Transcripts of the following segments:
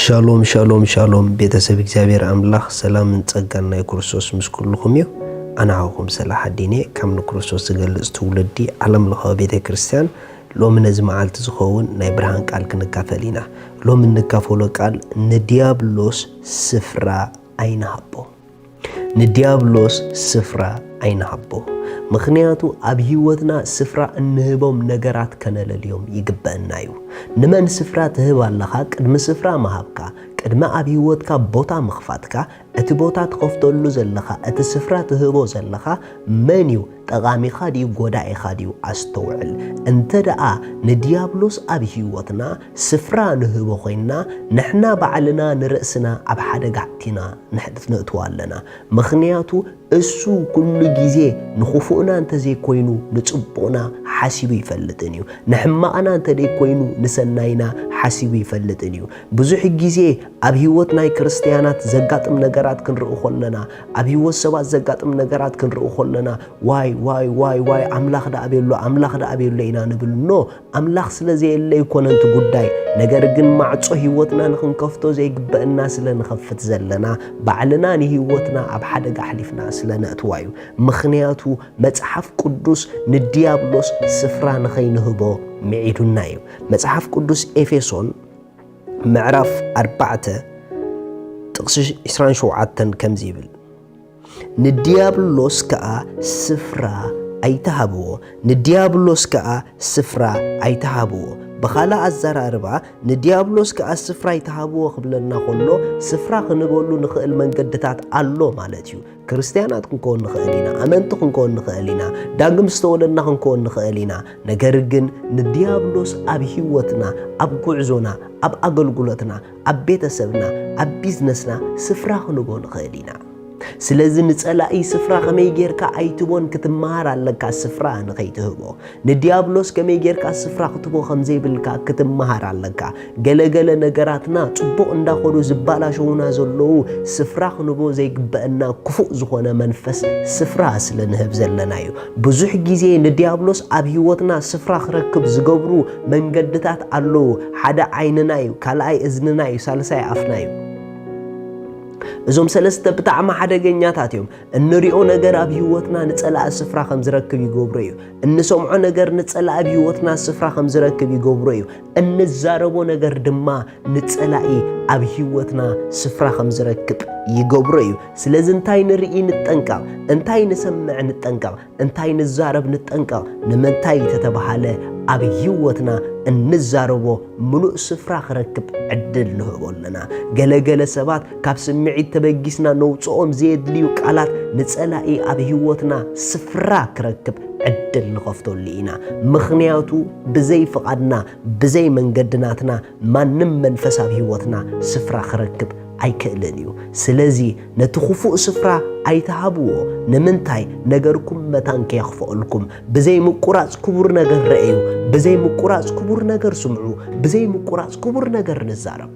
ሻሎም ሻሎም ሻሎም ቤተሰብ እግዚአብሔር አምላክ ሰላምን ጸጋና የክርስቶስ ምስኩልኩም ይው አናሁም ሰላህ ዲኔ ከምኑ ክርስቶስ ዝገልጽ ትውልዲ ዓለም ለኸ ቤተ ክርስቲያን ሎም ነዝ መዓልት ዝኸውን ናይ ብርሃን ቃል ክንካፈሊና ሎም እንካፈሎ ቃል ንዲያብሎስ ስፍራ አይናሃቦ ንዲያብሎስ ስፍራ አይናሃቦ ምክንያቱ አብ ህይወትና ስፍራ እንህቦም ነገራት ከነለልዮም ይግበእናዩ ንመን ስፍራ ትህብ አለኻ ቅድም ስፍራ ማሃብካ ቅድመ አብ ህይወትካ ቦታ መኽፋትካ እቲ ቦታ ተኸፍተሉ ዘለኻ እቲ ስፍራ ትህቦ ዘለኻ መንዩ ጠቃሚኻ ዲዩ ጎዳኢኻ ዲዩ አስተውዕል እንተ ደኣ ንዲያብሎስ አብ ህይወትና ስፍራ ንህቦ ኮይና ንሕና ባዕልና ንርእስና አብ ሓደጋዕቲና ንሕድት ንእትዋ ኣለና ምክንያቱ እሱ ኩሉ ጊዜ ንኹፉእና እንተዘይ ኮይኑ ንጽቡቕና ሓሲቡ ይፈልጥን እዩ ንሕማቕና እንተዘይ ኮይኑ ንሰናይና ሓሲቡ ይፈልጥን እዩ ብዙሕ ጊዜ አብ ህይወት ናይ ክርስቲያናት ዘጋጥም ነገራት ክንርኢ ኾለና አብ ህይወት ሰባት ዘጋጥም ነገራት ክንርኢ ኾለና ዋይ አምላኽ ዳአቤሎ ኢና ንብል ኖ አምላኽ ስለዘየለ ይኮነንቲ ጉዳይ ነገር ግን ማዕጾ ህይወትና ንኽንከፍቶ ዘይግበአና ስለንኸፍት ዘለና ባዕልና ንህይወትና አብ ሓደጋ ሓሊፍና ስለነእትዋዩ ምክንያቱ መጽሐፍ ቅዱስ ንዲያብሎስ ስፍራ ንኸይንህቦ ሚዒዱና እዩ መጽሐፍ ቅዱስ ኤፌሶን ምዕራፍ 4 ጥቅስ 27 ከምዚ ይብል ንዲያብሎስ ከኣ ስፍራ አይተሃብዎ በኻላ አዘራርባ ንዲያብሎስ ከኣ ስፍራ አይተሃብዎ ክብለና ኾሎ ስፍራ ክንበሉ ንኽእል መንገድታት አሎ ማለት እዩ ክርስቲያናት ክንኮን ንኽእል ኢና አመንቲ ክንኮን ንኽእል ኢና ዳግም ዝተወለድና ክንኮን ንኽእል ኢና ነገር ግን ንዲያብሎስ አብ ህይወትና አብ ጉዕዞና አብ አገልግሎትና አብ ቤተሰብና አብ ቢዝነስና ስፍራ ክንቦ ንኽእል ኢና ስለዚ ንጸላኢ ስፍራ ከመይ ጌርካ አይትቦን ክትመሃር ኣለካ ስፍራ ንኸይትህቦ ንዲያብሎስ ከመይ ጌርካ ስፍራ ክትቦ ከምዘይብልካ ክትመሃር ኣለካ ገለገለ ነገራትና ጽቡቕ እንዳኾዱ ዝባላሸውና ዘለዉ ስፍራ ክንቦ ዘይግበአና ክፉእ ዝኾነ መንፈስ ስፍራ ስለንህብ ዘለና እዩ ብዙሕ ጊዜ ንዲያብሎስ አብ ህይወትና ስፍራ ክረክብ ዝገብሩ መንገድታት ኣለዉ ሓደ ዓይንና እዩ ካልኣይ እዝንና እዩ ሳልሳይ አፍና እዩ እዞም ሰለስተ ብጣዕሚ ሓደገኛታት እዮም እንሪኦ ነገር አብ ህይወትና ንጸላእ ስፍራ ከም ዝረክብ ይገብሮ እዩ እንሰምዖ ነገር ንጸላእ አብ ህይወትና ስፍራ ከም ዝረክብ ይገብሮ እዩ እንዛረቦ ነገር ድማ ንጸላኢ አብ ህይወትና ስፍራ ከም ዝረክብ ይገብሮ እዩ ስለዚ እንታይ ንርኢ ንጠንቀቕ እንታይ ንሰምዕ ንጠንቀቕ እንታይ ንዛረብ ንጠንቀቕ ንምንታይ ተተባሃለ አብ ህይወትና እንዛረቦ ምሉእ ስፍራ ክረክብ ዕድል ንህቦ ኣለና ገለገለ ሰባት ካብ ስምዒት ተበጊስና ነውፅኦም ዘየድልዩ ቃላት ንጸላኢ አብ ህይወትና ስፍራ ክረክብ ዕድል ንኸፍተሉ ኢና ምክንያቱ ብዘይ ፍቓድና ብዘይ መንገድናትና ማንም መንፈስ አብ ህይወትና ስፍራ ክረክብ አይክእልን እዩ ስለዚ ነቲ ኽፉእ ስፍራ አይተሃብዎ ንምንታይ ነገርኩም መታንከ ያኽፈአልኩም ብዘይ ምቁራጽ ክቡር ነገር ረአዩ ብዘይ ምቁራጽ ክቡር ነገር ስምዑ ብዘይ ምቁራጽ ክቡር ነገር ንዛረብ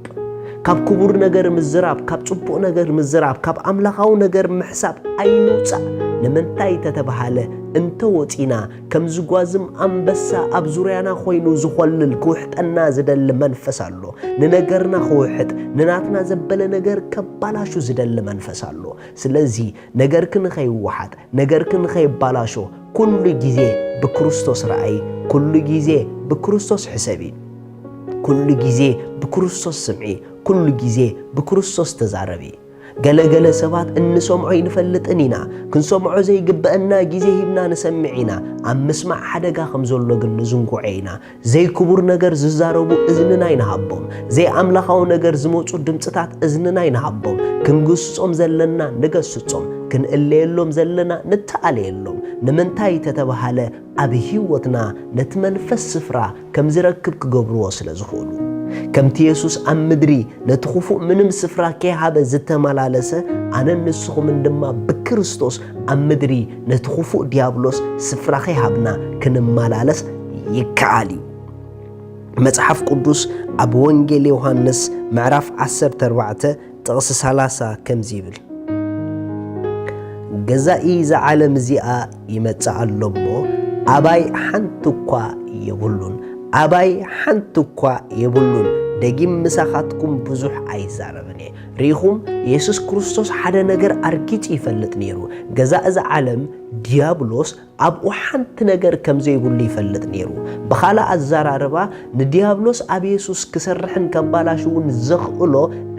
ካብ ክቡር ነገር ምዝራብ ካብ ጽቡቕ ነገር ምዝራብ ካብ አምላኻዊ ነገር ምሕሳብ አይንውፃእ ንምንታይ ተተባሃለ እንተ ወፂና ከም ዝጓዝም አንበሳ አብ ዙርያና ኮይኑ ዝኾልል ክውሕጠና ዝደሊ መንፈስ አሎ ንነገርና ክውሕጥ ንናትና ዘበለ ነገር ከባላሹ ዝደሊ መንፈስ አሎ ስለዚ ነገርክን ኸይወሓጥ ነገርክን ኸይባላሾ ኩሉ ጊዜ ብክርስቶስ ረአይ ኩሉ ጊዜ ብክርስቶስ ሕሰቢ ኩሉ ጊዜ ብክርስቶስ ስምዒ ኩሉ ጊዜ ብክርስቶስ ተዛረቢ ገለገለ ሰባት እንሰምዖ ይንፈልጥን ኢና ክንሰምዖ ዘይግበአና ጊዜ ሂብና ንሰምዕ ኢና አብ ምስማዕ ሓደጋ ከም ዘሎ ግን ንዝንጉዕ ኢና ዘይክቡር ነገር ዝዛረቡ እዝንና ይንሃቦም ዘይ አምላኻዊ ነገር ዝመፁ ድምፅታት እዝንና ይንሃቦም ክንግስጾም ዘለና ንገስጾም ክንእለየሎም ዘለና ንተኣለየሎም ንምንታይ ተተባሃለ አብ ህይወትና ነቲ መንፈስ ስፍራ ከም ዝረክብ ክገብርዎ ስለ ዝኽእሉ ከምቲ ኢየሱስ አብ ምድሪ ነቲ ኽፉእ ምንም ስፍራ ከይሃበ ዝተመላለሰ አነ ንስኹምን ድማ ብክርስቶስ አብ ምድሪ ነቲ ኽፉእ ዲያብሎስ ስፍራ ከይሃብና ክንመላለስ ይከኣል እዩ መጽሐፍ ቅዱስ አብ ወንጌል ዮሐንስ ምዕራፍ 14 ጥቕስ 30 ከምዚ ይብል ገዛኢ ዘዓለም እዚኣ ይመጽእ ኣሎ እሞ አባይ ሓንቲ እኳ የብሉን አባይ ሓንቲ እኳ የብሉን ደጊም ምሳኻትኩም ብዙሕ ኣይዛረብን እየ ሪኹም ኢየሱስ ክርስቶስ ሓደ ነገር ኣርጊጽ ይፈልጥ ነይሩ ገዛ እዚ ዓለም ዲያብሎስ ኣብኡ ሓንቲ ነገር ከም ዘይብሉ ይፈልጥ ነይሩ ብኻልእ ኣዘራርባ ንዲያብሎስ ኣብ ኢየሱስ ክሰርሕን ከባላሽውን ዘኽእሎ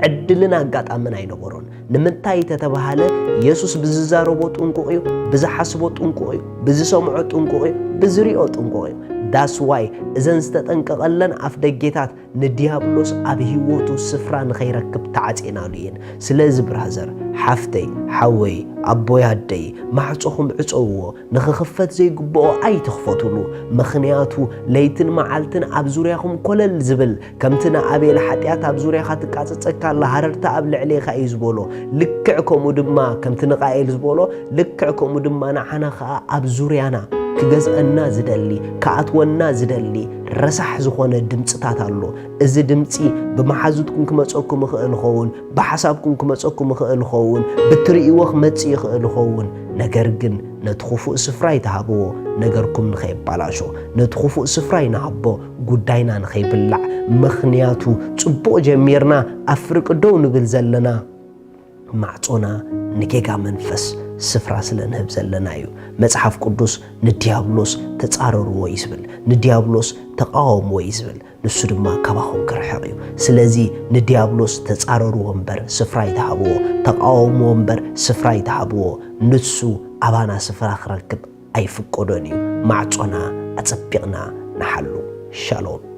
ዕድልን ኣጋጣምን ኣይነበሮን ንምንታይ ተተባሃለ ኢየሱስ ብዝዛረቦ ጥንቁቕ እዩ ብዝሓስቦ ጥንቁቕ እዩ ብዝሰምዖ ጥንቁቕ እዩ ብዝሪኦ ጥንቁቕ እዩ That's why እዘን ዝተጠንቀቐለን ኣፍ ደጌታት ንዲያብሎስ ኣብ ህይወቱ ስፍራ ንኸይረክብ ተዓጺናሉ እየን ስለዚ ብራዘር ሓፍተይ ሓወይ ኣቦይ ኣደይ ማዕጾኹም ዕፀውዎ ንኽኽፈት ዘይግብኦ ኣይትኽፈቱሉ ምኽንያቱ ለይትን መዓልትን ኣብ ዙርያኹም ኮለል ዝብል ከምቲ ንኣቤል ሓጢኣት ኣብ ዙርያኻ ትቃፅፀካ ኣላ ሃረርታ ኣብ ልዕሌኻ እዩ ዝበሎ ልክዕ ከምኡ ድማ ከምቲ ንቃኤል ዝበሎ ልክዕ ከምኡ ድማ ንዓና ኸኣ ኣብ ዙርያና ክገዝአና ዝደሊ ከኣትወና ዝደሊ ረሳሕ ዝኾነ ድምፅታት ኣሎ እዚ ድምፂ ብመሓዙትኩም ክመፀኩም ይኽእል ይኸውን ብሓሳብኩም ክመፀኩም ይኽእል ይኸውን ብትርእይዎ ክመፅእ ይኽእል ይኸውን ነገር ግን ነቲ ክፉእ ስፍራ ይተሃብዎ ነገርኩም ንኸይበላሾ ነቲ ክፉእ ስፍራ ይንሃቦ ጉዳይና ንኸይብላዕ ምኽንያቱ ጽቡቕ ጀሚርና ኣብ ፍርቂ ደው ንብል ዘለና ማዕጾና ንጌጋ መንፈስ ስፍራ ስለንህብ ዘለና እዩ መጽሓፍ ቅዱስ ንዲያብሎስ ተጻረርዎ ይዝብል ንዲያብሎስ ተቃወምዎ ይዝብል ንሱ ድማ ካባኹም ክርሕቕ እዩ ስለዚ ንዲያብሎስ ተጻረርዎ እምበር ስፍራ ይተሃብዎ ተቃወምዎ እምበር ስፍራ ይተሃብዎ ንሱ ኣባና ስፍራ ክረክብ ኣይፍቀዶን እዩ ማዕጾና ኣጸቢቕና ንሓሉ ሻሎም